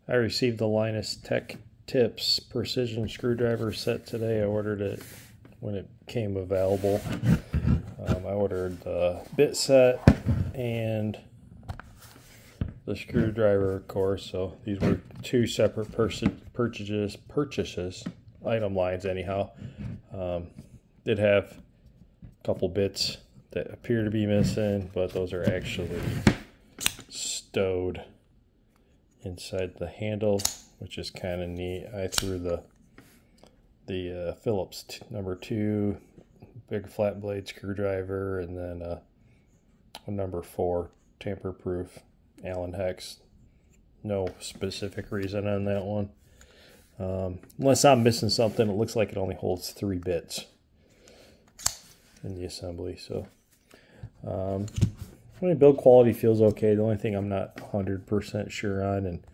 I received the Linus Tech Tips precision screwdriver set today. I ordered it when it came available. I ordered the bit set and the screwdriver, of course. So these were two separate purchases, item lines anyhow. Did have a couple bits that appear to be missing, but those are actually stowed inside the handle, which is kind of neat. I threw the Phillips number 2 big flat blade screwdriver, and then a number 4 tamper proof Allen hex. No specific reason on that one, unless I'm missing something. It looks like it only holds 3 bits in the assembly. So I mean, build quality feels okay. The only thing I'm not 100% sure on, and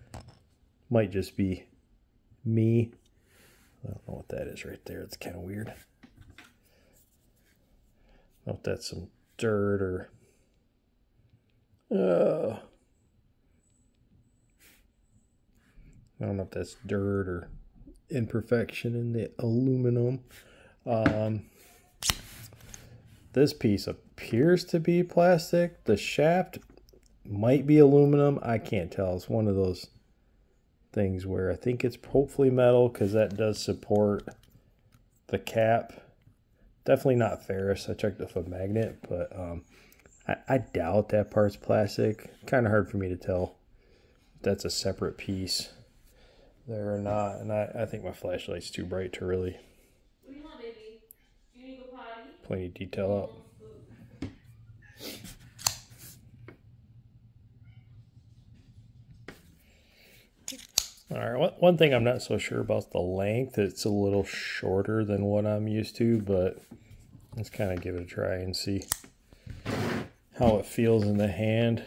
might just be me, I don't know what that is right there. It's kind of weird. I don't know if that's some dirt or I don't know if that's dirt or imperfection in the aluminum. This piece appears to be plastic. The shaft might be aluminum. I can't tell. It's one of those things where I think it's hopefully metal, because that does support the cap. Definitely not ferrous. I checked with a magnet, but I doubt that part's plastic. Kind of hard for me to tell if that's a separate piece there or not. And I think my flashlight's too bright to really plenty detail up. Alright, one thing I'm not so sure about the length. It's a little shorter than what I'm used to, but let's kind of give it a try and see how it feels in the hand.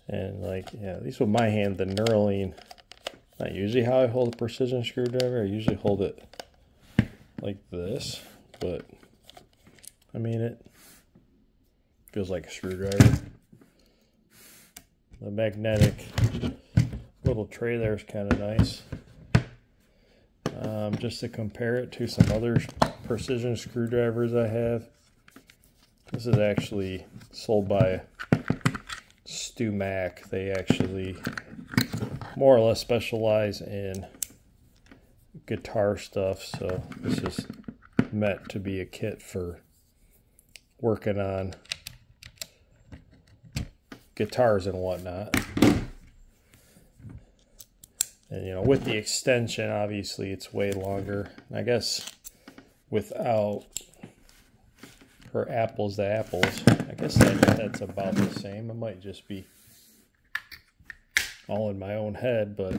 And like, yeah, at least with my hand, the knurling, not usually how I hold a precision screwdriver. I usually hold it like this, but I mean, it feels like a screwdriver. The magnetic little tray there is kind of nice. Just to compare it to some other precision screwdrivers I have, this is actually sold by Stewmac. They actually more or less specialize in guitar stuff, so this is meant to be a kit for working on guitars and whatnot. And you know, with the extension, obviously it's way longer. I guess without, for apples to apples, I guess that's about the same. It might just be all in my own head, but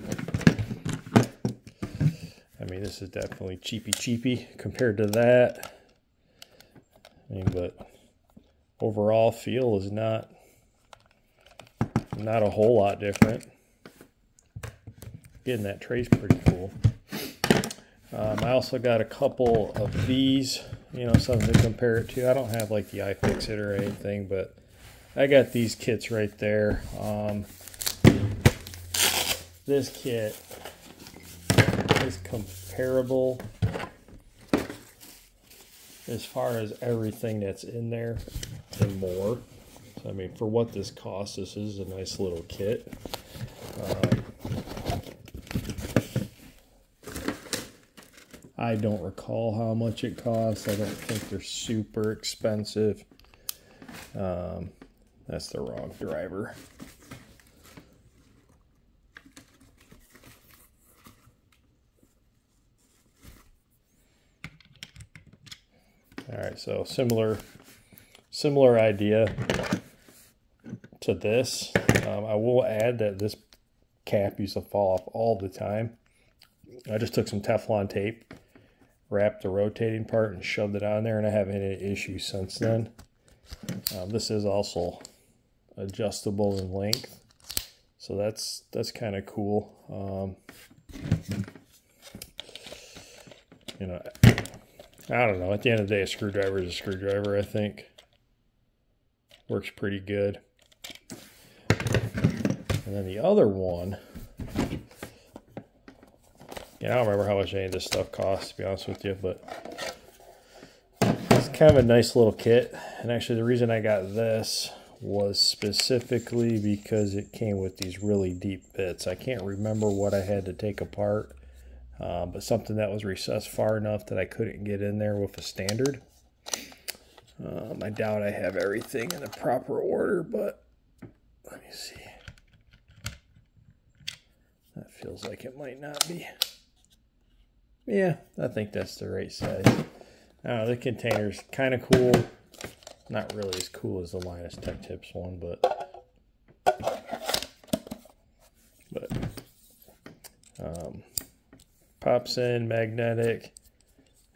I mean, this is definitely cheapy compared to that. I mean, but overall feel is not a whole lot different. Again, that tray's pretty cool. I also got a couple of these, you know, something to compare it to. I don't have like the iFixit or anything, but I got these kits right there. This kit is comparable as far as everything that's in there and more. So, I mean, for what this costs, this is a nice little kit. I don't recall how much it costs. I don't think they're super expensive. That's the wrong driver. Alright, so similar idea to this. I will add that this cap used to fall off all the time. I just took some Teflon tape, wrapped the rotating part, and shoved it on there, and I haven't had any issues since then. This is also adjustable in length, so that's kind of cool. You know, I don't know. At the end of the day, a screwdriver is a screwdriver, I think. Works pretty good. And then the other one, yeah, I don't remember how much any of this stuff costs, to be honest with you, but it's kind of a nice little kit. And actually the reason I got this was specifically because it came with these really deep bits. I can't remember what I had to take apart, but something that was recessed far enough that I couldn't get in there with a standard. I doubt I have everything in the proper order, but let me see. That feels like it might not be. Yeah, I think that's the right size. I don't know, the container's kind of cool. Not really as cool as the Linus Tech Tips one, but pops in, magnetic,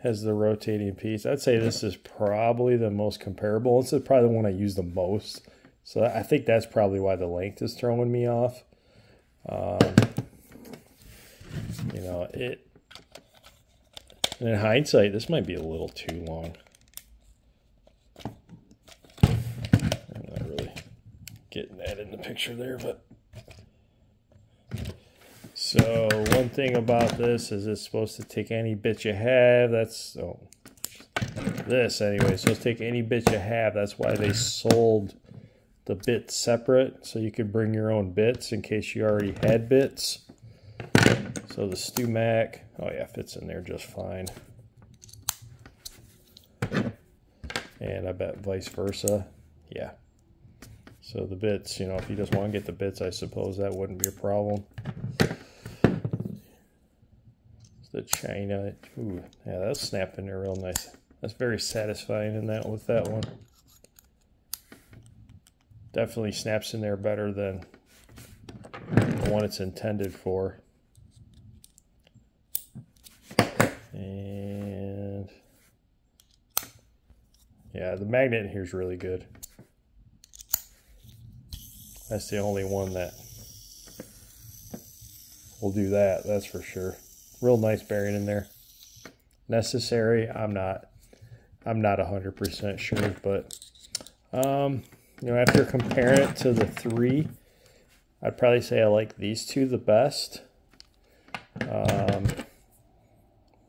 has the rotating piece. I'd say this is probably the most comparable. This is probably the one I use the most. So I think that's probably why the length is throwing me off. You know, in hindsight, this might be a little too long. I'm not really getting that in the picture there, but. So one thing about this is it's supposed to take any bit you have. That's, oh, this anyway. So it's take any bit you have. That's why they sold the bits separate, so you could bring your own bits in case you already had bits. So the Stewmac, oh yeah, fits in there just fine. And I bet vice versa, yeah. So the bits, you know, if you just want to get the bits, I suppose that wouldn't be a problem. The China, ooh, yeah, that's snapped in there real nice. That's very satisfying in that with that one. Definitely snaps in there better than the one it's intended for. And yeah, the magnet in here is really good. That's the only one that will do that, that's for sure. Real nice bearing in there. Necessary, I'm not 100% sure, but you know, after comparing it to the 3, I'd probably say I like these two the best.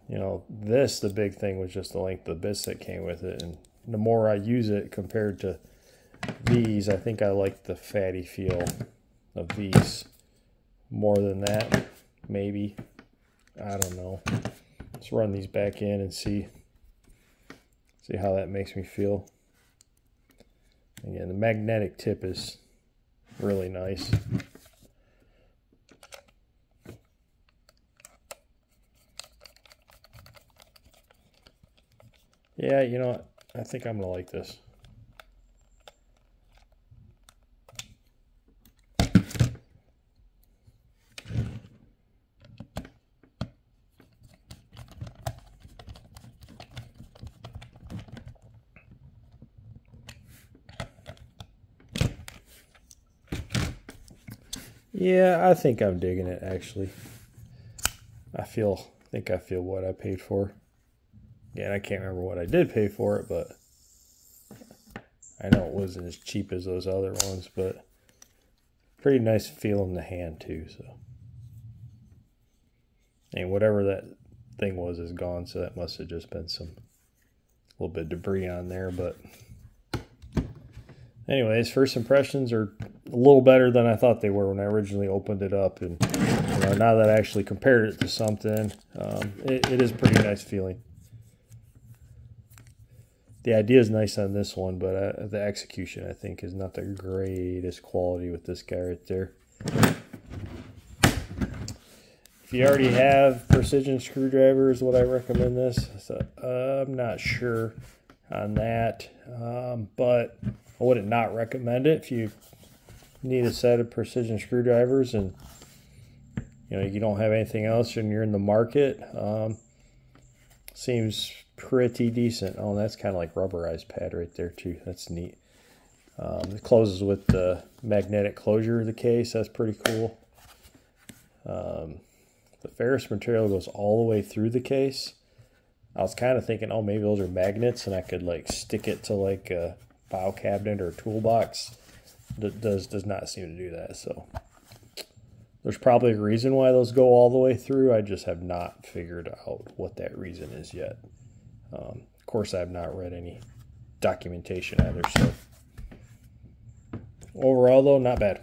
You know, the big thing was just the length of the bits that came with it, and the more I use it compared to these, I think I like the fatty feel of these more than that, maybe. I don't know. Let's run these back in and see how that makes me feel. Again, the magnetic tip is really nice. Yeah, you know what? I think I'm gonna like this. Yeah, I think I'm digging it, actually. I think I feel what I paid for. Again, I can't remember what I did pay for it, but I know it wasn't as cheap as those other ones, but pretty nice feel in the hand too, so. And whatever that thing was is gone, so that must have just been some little bit of debris on there, but anyways, first impressions are a little better than I thought they were when I originally opened it up, and you know, now that I actually compared it to something, it is pretty nice feeling. The idea is nice on this one, but the execution, I think, is not the greatest quality with this guy right there. If you already have precision screwdrivers, would I recommend this? So, I'm not sure on that, but I wouldn't not recommend it if you need a set of precision screwdrivers and you know you don't have anything else and you're in the market. Seems pretty decent. Oh, that's kind of like rubberized pad right there too. That's neat. It closes with the magnetic closure of the case. That's pretty cool. The ferrous material goes all the way through the case. I was kind of thinking, oh, maybe those are magnets and I could like stick it to like a file cabinet or a toolbox. Does not seem to do that. So There's probably a reason why those go all the way through. I just have not figured out what that reason is yet. Of course, I have not read any documentation either. So overall, though, not bad.